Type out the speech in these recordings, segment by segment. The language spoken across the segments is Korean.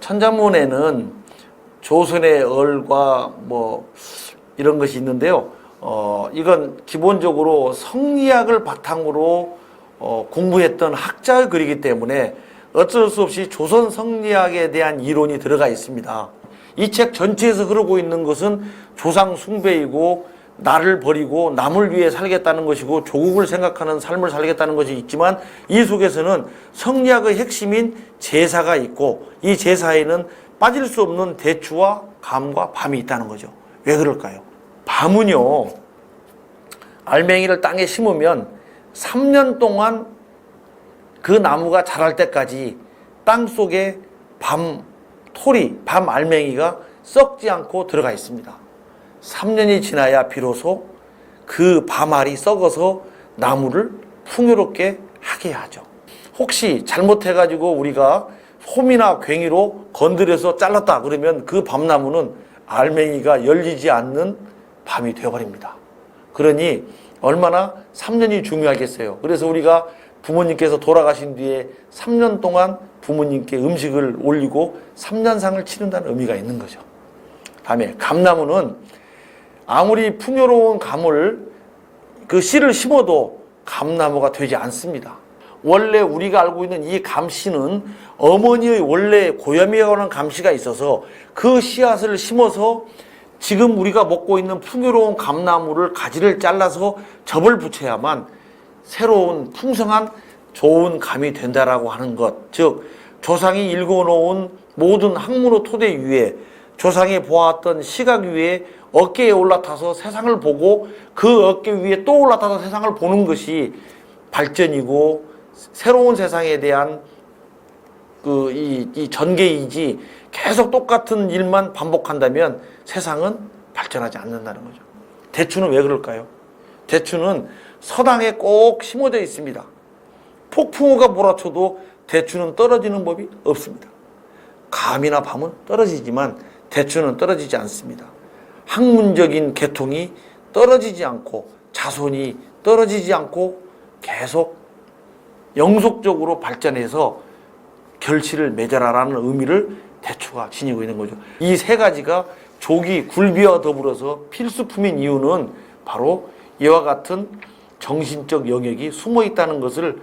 천자문에는 조선의 얼과 뭐 이런 것이 있는데요. 이건 기본적으로 성리학을 바탕으로 공부했던 학자의 글이기 때문에 어쩔 수 없이 조선 성리학에 대한 이론이 들어가 있습니다. 이 책 전체에서 흐르고 있는 것은 조상 숭배이고 나를 버리고 남을 위해 살겠다는 것이고 조국을 생각하는 삶을 살겠다는 것이 있지만 이 속에서는 성리학의 핵심인 제사가 있고 이 제사에는 빠질 수 없는 대추와 감과 밤이 있다는 거죠. 왜 그럴까요? 밤은요, 알맹이를 땅에 심으면 3년 동안 그 나무가 자랄 때까지 땅 속에 밤 알맹이가 썩지 않고 들어가 있습니다. 3년이 지나야 비로소 그 밤알이 썩어서 나무를 풍요롭게 하게 하죠. 혹시 잘못해가지고 우리가 솜이나 괭이로 건드려서 잘랐다 그러면 그 밤나무는 알맹이가 열리지 않는 밤이 되어버립니다. 그러니 얼마나 3년이 중요하겠어요. 그래서 우리가 부모님께서 돌아가신 뒤에 3년 동안 부모님께 음식을 올리고 3년상을 치른다는 의미가 있는 거죠. 다음에 감나무는 아무리 풍요로운 감을 그 씨를 심어도 감나무가 되지 않습니다. 원래 우리가 알고 있는 이 감씨는 어머니의 원래 고염이라고 하는 감씨가 있어서 그 씨앗을 심어서 지금 우리가 먹고 있는 풍요로운 감나무를 가지를 잘라서 접을 붙여야만 새로운 풍성한 좋은 감이 된다라고 하는 것, 즉 조상이 읽어놓은 모든 학문의 토대 위에 조상이 보았던 시각 위에 어깨에 올라타서 세상을 보고 그 어깨 위에 또 올라타서 세상을 보는 것이 발전이고 새로운 세상에 대한 이 전개이지 계속 똑같은 일만 반복한다면 세상은 발전하지 않는다는 거죠. 대추는 왜 그럴까요? 대추는 서당에 꼭 심어져 있습니다. 폭풍우가 몰아쳐도 대추는 떨어지는 법이 없습니다. 감이나 밤은 떨어지지만 대추는 떨어지지 않습니다. 학문적인 계통이 떨어지지 않고 자손이 떨어지지 않고 계속 영속적으로 발전해서 결실을 맺어라라는 의미를 대추가 지니고 있는 거죠. 이 세 가지가 조기, 굴비와 더불어서 필수품인 이유는 바로 이와 같은 정신적 영역이 숨어 있다는 것을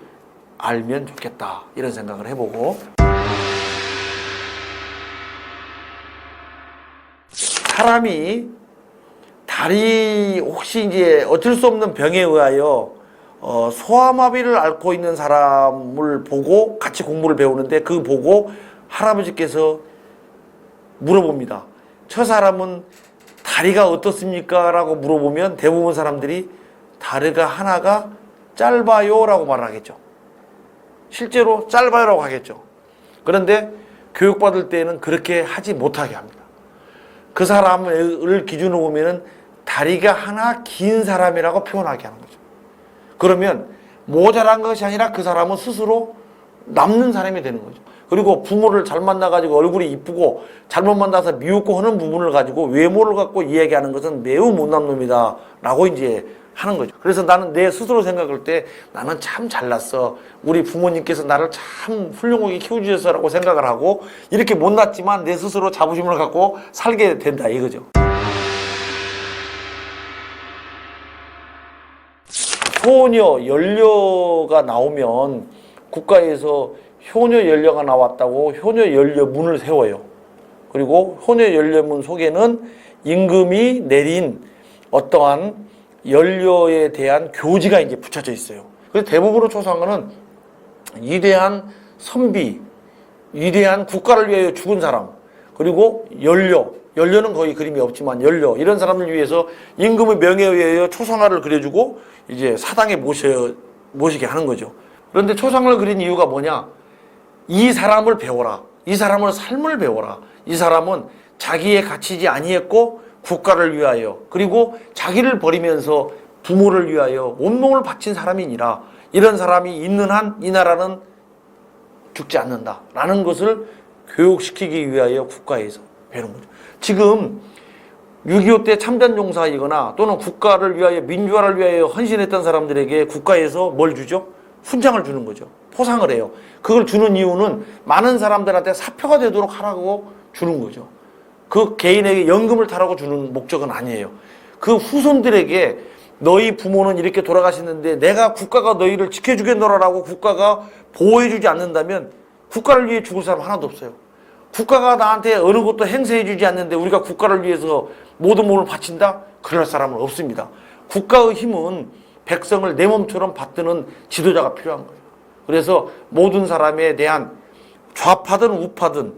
알면 좋겠다, 이런 생각을 해보고, 사람이 다리 혹시 이제 어쩔 수 없는 병에 의하여 소아마비를 앓고 있는 사람을 보고 같이 공부를 배우는데 그 보고 할아버지께서 물어봅니다. 저 사람은 다리가 어떻습니까? 라고 물어보면 대부분 사람들이 다리가 하나가 짧아요 라고 말하겠죠. 실제로 짧아요 라고 하겠죠. 그런데 교육받을 때는 그렇게 하지 못하게 합니다. 그 사람을 기준으로 보면은 다리가 하나 긴 사람이라고 표현하게 하는 거죠. 그러면 모자란 것이 아니라 그 사람은 스스로 남는 사람이 되는 거죠. 그리고 부모를 잘 만나가지고 얼굴이 이쁘고 잘못 만나서 미웃고 하는 부분을 가지고 외모를 갖고 이야기하는 것은 매우 못난 놈이다 라고 이제 하는 거죠. 그래서 나는 내 스스로 생각할 때 나는 참 잘났어. 우리 부모님께서 나를 참 훌륭하게 키워주셨어라고 생각을 하고 이렇게 못났지만 내 스스로 자부심을 갖고 살게 된다 이거죠. 효녀, 연료가 나오면 국가에서 효녀 연료가 나왔다고 효녀 연료문을 세워요. 그리고 효녀 연료문 속에는 임금이 내린 어떠한 연료에 대한 교지가 이제 붙여져 있어요. 그래서 대부분의 초상화는 위대한 선비, 위대한 국가를 위하여 죽은 사람, 그리고 연료는 거의 그림이 없지만 연료, 이런 사람들 위해서 임금의 명예에 의하여 초상화를 그려주고 이제 사당에 모시게 하는 거죠. 그런데 초상화를 그린 이유가 뭐냐? 이 사람을 배워라. 이 사람의 삶을 배워라. 이 사람은 자기에 갇히지 아니했고 국가를 위하여 그리고 자기를 버리면서 부모를 위하여 온몸을 바친 사람이니라. 이런 사람이 있는 한 이 나라는 죽지 않는다라는 것을 교육시키기 위하여 국가에서 배우는 거죠. 지금 6.25 때 참전용사이거나 또는 국가를 위하여 민주화를 위하여 헌신했던 사람들에게 국가에서 뭘 주죠? 훈장을 주는 거죠. 포상을 해요. 그걸 주는 이유는 많은 사람들한테 사표가 되도록 하라고 주는 거죠. 그 개인에게 연금을 타라고 주는 목적은 아니에요. 그 후손들에게 너희 부모는 이렇게 돌아가시는데 내가 국가가 너희를 지켜주겠노라라고 국가가 보호해주지 않는다면 국가를 위해 죽을 사람 하나도 없어요. 국가가 나한테 어느 것도 행세해주지 않는데 우리가 국가를 위해서 모든 몸을 바친다? 그럴 사람은 없습니다. 국가의 힘은 백성을 내 몸처럼 받드는 지도자가 필요한 거예요. 그래서 모든 사람에 대한 좌파든 우파든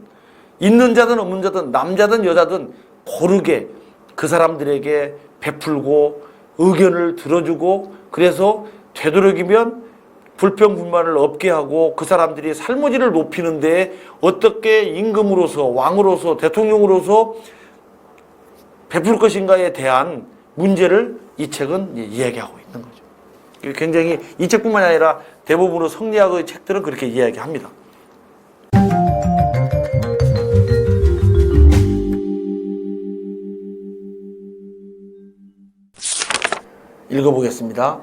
있는 자든 없는 자든 남자든 여자든 고르게 그 사람들에게 베풀고 의견을 들어주고 그래서 되도록이면 불평불만을 없게 하고 그 사람들이 삶의 질을 높이는 데 어떻게 임금으로서 왕으로서 대통령으로서 베풀 것인가에 대한 문제를 이 책은 이야기하고 있는 거죠. 굉장히 이 책뿐만 아니라 대부분의 성리학의 책들은 그렇게 이야기합니다. 읽어보겠습니다.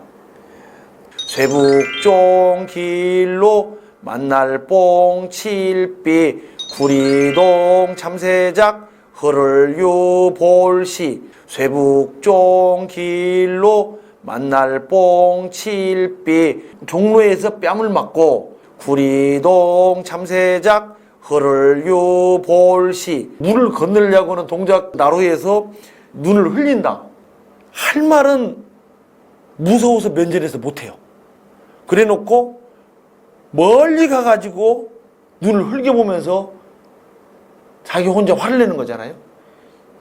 쇠북종 길로 만날 뽕칠비 구리동 참새작 허를유 볼시 쇠북종 길로 만날 뽕칠비 종로에서 뺨을 맞고 구리동 참새작 허를유 볼시 물을 건너려고 하는 동작 나루에서 눈을 흘린다. 할 말은 무서워서 면전에서 못해요. 그래 놓고 멀리 가가지고 눈을 흘겨보면서 자기 혼자 화를 내는 거잖아요.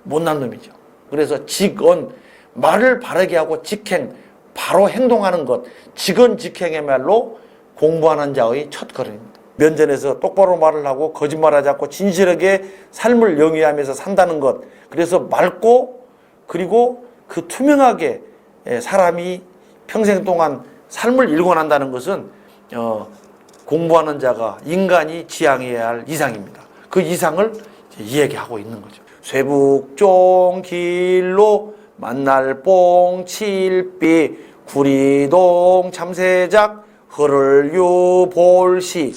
못난 놈이죠. 그래서 직언, 말을 바르게 하고 직행, 바로 행동하는 것, 직언 직행의말로 공부하는 자의 첫 걸음입니다. 면전에서 똑바로 말을 하고 거짓말하지 않고 진실하게 삶을 영위하면서 산다는 것. 그래서 맑고 그리고 그 투명하게 사람이 평생 동안 삶을 일궈낸다는 것은 공부하는 자가 인간이 지향해야 할 이상입니다. 그 이상을 이야기하고 있는 거죠. 쇠북종 길로 만날 뽕칠비 구리동 참새작 허를유 볼시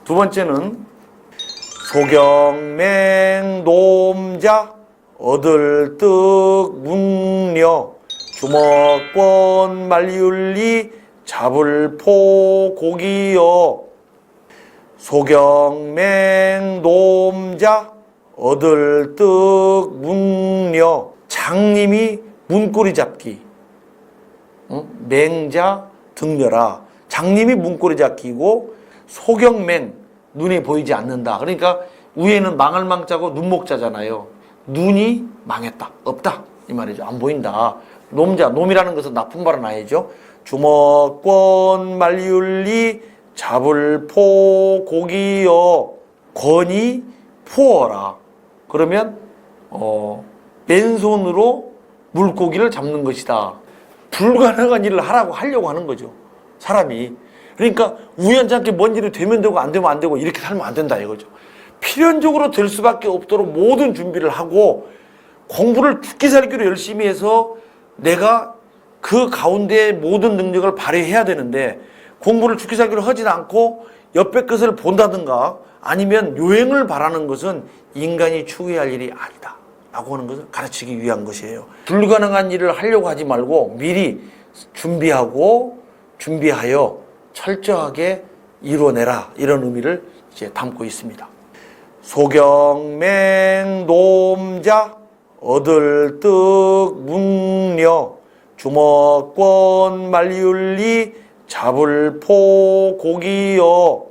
두 번째는 소경맹 놈자 얻을 뜻 묵려 주먹권 말리울리 잡을 포 고기여 소경맹 놈자 얻을 뜻 묵려 장님이 문고리 잡기 맹자 등려라 장님이 문고리 잡기고 소경맹 눈이 보이지 않는다. 그러니까 위에는 망할 망자고 눈목자잖아요. 눈이 망했다. 없다. 이 말이죠. 안 보인다. 놈자, 놈이라는 것은 나쁜 말은 아니죠. 주먹권 말리울리 잡을 포 고기여 권이 포어라. 그러면 맨손으로 물고기를 잡는 것이다. 불가능한 일을 하라고 하려고 하는 거죠. 사람이. 그러니까 우연찮게 뭔 일이 되면 되고 안 되면 안 되고 이렇게 살면 안 된다 이거죠. 필연적으로 될 수밖에 없도록 모든 준비를 하고 공부를 죽기 살기로 열심히 해서 내가 그 가운데 모든 능력을 발휘해야 되는데 공부를 죽기 살기로 하지 않고 옆에 것을 본다든가 아니면 요행을 바라는 것은 인간이 추구해야 할 일이 아니다 라고 하는 것을 가르치기 위한 것이에요. 불가능한 일을 하려고 하지 말고 미리 준비하여 철저하게 이루어내라 이런 의미를 이제 담고 있습니다. 소경맹 노음자 얻을 득 묵려 주먹권 말리울리 잡을 포 고기여